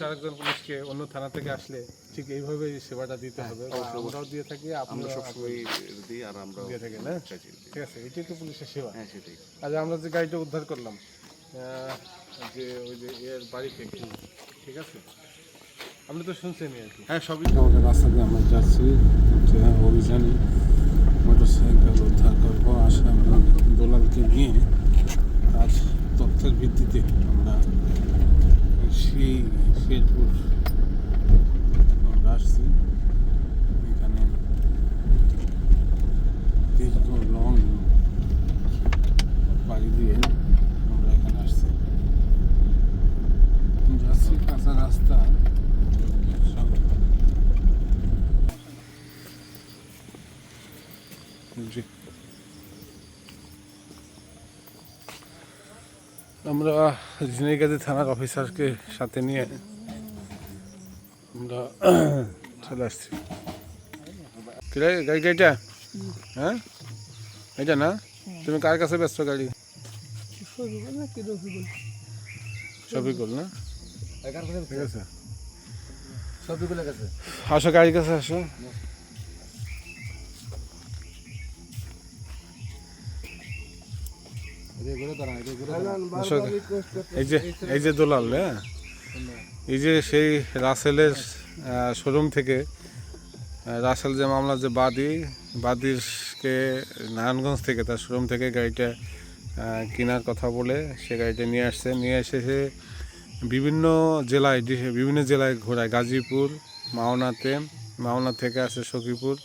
আরেকজন পুলিশকে অন্য থানা থেকে আসলে ঠিক এইভাবেই সেবাটা দিতে হবে, আমরাও দিয়ে থাকি, আমরা সবসময় দিই আর আমরা দিয়ে থাকি না। ঠিক আছে, এটাই তো পুলিশের সেবা। হ্যাঁ সেটাই। আচ্ছা, আমরা যে গাড়িটা উদ্ধার করলাম যে ওই যে এর বাড়ি থেকে, ঠিক আছে, আপনি তো শুনছেনই আর কি। হ্যাঁ সবই আমাদের রাস্তা দিয়ে আমরা যাচ্ছি অভিযানে, মোটরসাইকেল উদ্ধার করবো আসে আমরা দোলালকে নিয়ে। তার তথ্যের ভিত্তিতে আমরা সেই শেরপুর আমরা আসছি। এখানে দীর্ঘ লং বাড়ি দিয়ে আমরা এখানে আসছি, যাচ্ছি কাঁচা রাস্তা। জি, আমরা ঝিনাইগাজী থানার অফিসারকে সাথে নিয়ে আমরা চলে আসছি। গাড়িটা হ্যাঁ এটা না, তুমি কার কাছে ব্যস্ত? গাড়ি শফিকুল না, ঠিক আছে, সবইগুলোর কাছে আসো গাড়ির কাছে আসো। এই যে দোলাল, হ্যাঁ, এই যে সেই রাসেলের শোরুম থেকে, রাসেল যে মামলার যে বাদীরকে নারায়ণগঞ্জ থেকে তার শোরুম থেকে গাড়িটা কেনার কথা বলে সে গাড়িটা নিয়ে আসছে। নিয়ে এসে সে বিভিন্ন জেলায় ঘোরায়, গাজীপুর, মাওনা থেকে আসে সখীপুর,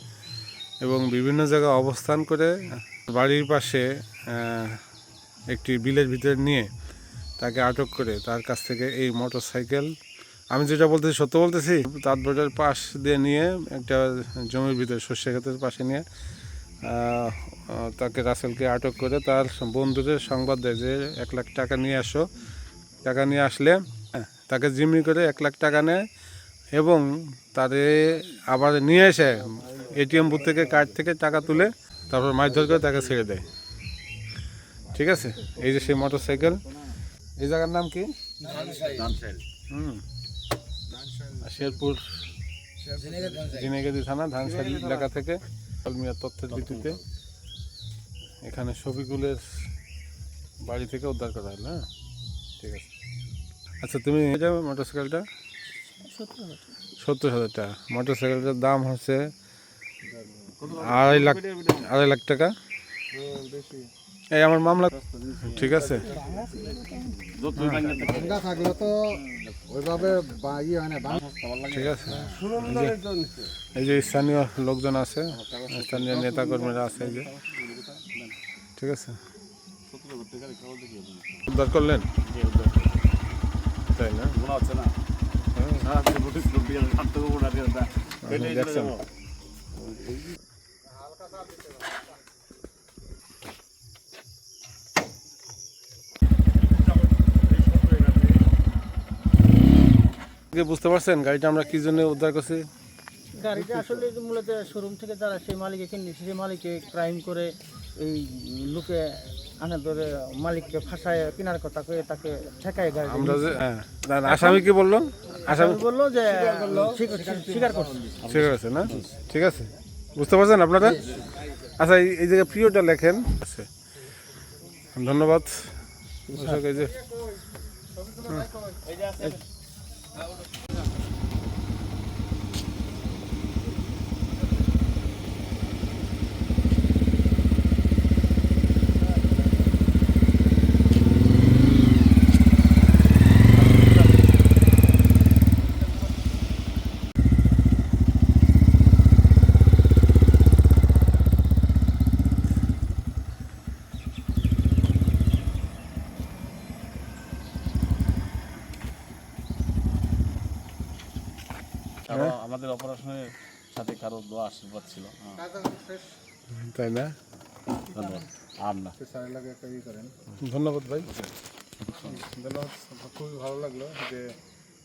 এবং বিভিন্ন জায়গায় অবস্থান করে বাড়ির পাশে একটি বিলের ভিতরে নিয়ে তাকে আটক করে তার কাছ থেকে এই মোটরসাইকেল, আমি যেটা বলতেছি সত্য বলতেছি, তাঁতবাজার পাশ দিয়ে নিয়ে একটা জমির ভিতরে শস্য ক্ষেতের পাশে নিয়ে তাকে রাসেলকে আটক করে তার বন্ধুদের সংবাদ দেয় যে 1 লাখ টাকা নিয়ে আসো। টাকা নিয়ে আসলে তাকে জিম্মি করে 1 লাখ টাকা নেয় এবং তারে আবার নিয়ে এসে এটিএম বুথ থেকে কার্ড থেকে টাকা তুলে তারপর মারধর করে তাকে ছেড়ে দেয়। ঠিক আছে, এই যে সেই মোটরসাইকেল। এই জায়গার নাম কি? শেরপুর ঝিনাইগাজী থানা ধানসারি এলাকা থেকে মিয়ার তথ্যের ভিত্তিতে এখানে শফিকুলের বাড়ি থেকে উদ্ধার করা হলো। হ্যাঁ, ঠিক আছে। আচ্ছা, তুমি এটা মোটরসাইকেলটা 70,000 টাকা। মোটরসাইকেলটার দাম হচ্ছে 2.5 লাখ টাকা। এই আমার মামলা, ঠিক আছে। ঠিক আছে, এই যে স্থানীয় লোকজন আছে, স্থানীয় নেতাকর্মীরা আছে, এই যে, ঠিক আছে। উদ্ধার করলেন, তাই না? দেখছেন, বুঝতে পারছেন গাড়িটা আমরা কি জন্য উদ্ধার করছি? গাড়িটা আসলে মূলত শোরুম থেকে যারা সেই মালিকে কিনেছে, সেই মালিকে ক্রাইম করে এই লোকে আনা ধরে মালিককে ফাঁসায় কেনার কথা কয়ে তাকে ঠেকায় গাড়ি। আমরা যে আসামি কি বললো? আসামি বললো যে স্বীকার করছে, স্বীকার করছে না, ঠিক আছে, বুঝতে পারছেন আপনারা। আচ্ছা, এই জায়গায় প্রিয়টা লেখেন। আচ্ছা, ধন্যবাদ। এই যে আমাদের অপারেশনের সাথে কারো দোয়া আশীর্বাদ ছিল, তাই না? ধন্যবাদ। আর না, ধন্যবাদ ভাই, ধন্যবাদ। খুবই ভালো লাগলো যে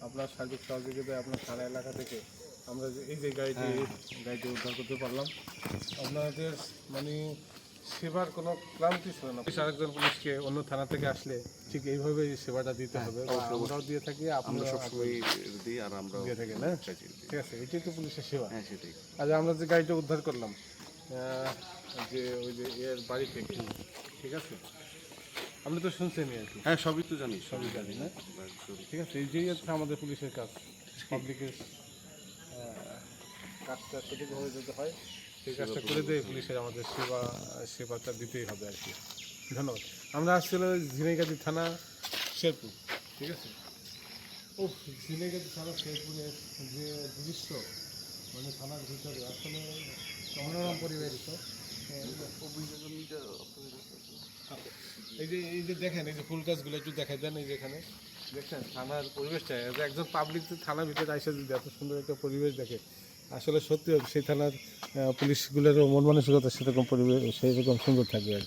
আপনার সার্বিক সহযোগিতায় আপনার থানা এলাকা থেকে আমরা এই যে গাড়িটি উদ্ধার করতে পারলাম। আপনাদের মানে সেবার কোনো ক্লান্তি ছিল না। পুলিশ আরেকজন পুলিশকে অন্য থানা থেকে আসলে ঠিক এইভাবেই সেবাটা দিতে হবে, বা আমরাও দিয়ে থাকি, আমরা আপনারা সবসময় দিই আর আমরা দিয়ে থাকেন, হ্যাঁ চাইছি। ঠিক আছে, এটাই তো পুলিশের সেবা। হ্যাঁ সেটাই। আজ আমরা যে গাড়িটা উদ্ধার করলাম, যে ওই যে এর বাড়ি থেকে, ঠিক আছে, আপনি তো শুনছেনই আর কি, হ্যাঁ সবই তো জানি, সবই জানি না, সবই। ঠিক আছে, এই যে হচ্ছে আমাদের পুলিশের কাজ, পাবলিকের কাজটা সঠিকভাবে যদি হয় সেই কাজটা করে দেয় পুলিশের, আমাদের সেবাটা দিতেই হবে আর কি। ধন্যবাদ। আমরা আসলে ঝিনাইগাতি থানা শেরপুর, ঠিক আছে। ও ঝিনাইগাতি থানা শেরপুরের যে দৃশ্য, মানে থানার ভিতরে আসলে মনোরম পরিবেশ তো। এই যে দেখেন, এই যে ফুল গাছগুলো একটু দেখাই দেন, এই যে এখানে দেখছেন থানার পরিবেশটা, একজন পাবলিক থানার ভিতরে এসে যদি এত সুন্দর একটা পরিবেশ দেখে, আসলে সত্যি সেই থানার পুলিশগুলোরও মন মানসিকতা সেরকম পরিবেশ, সেই রকম সুন্দর থাকবে আর কি।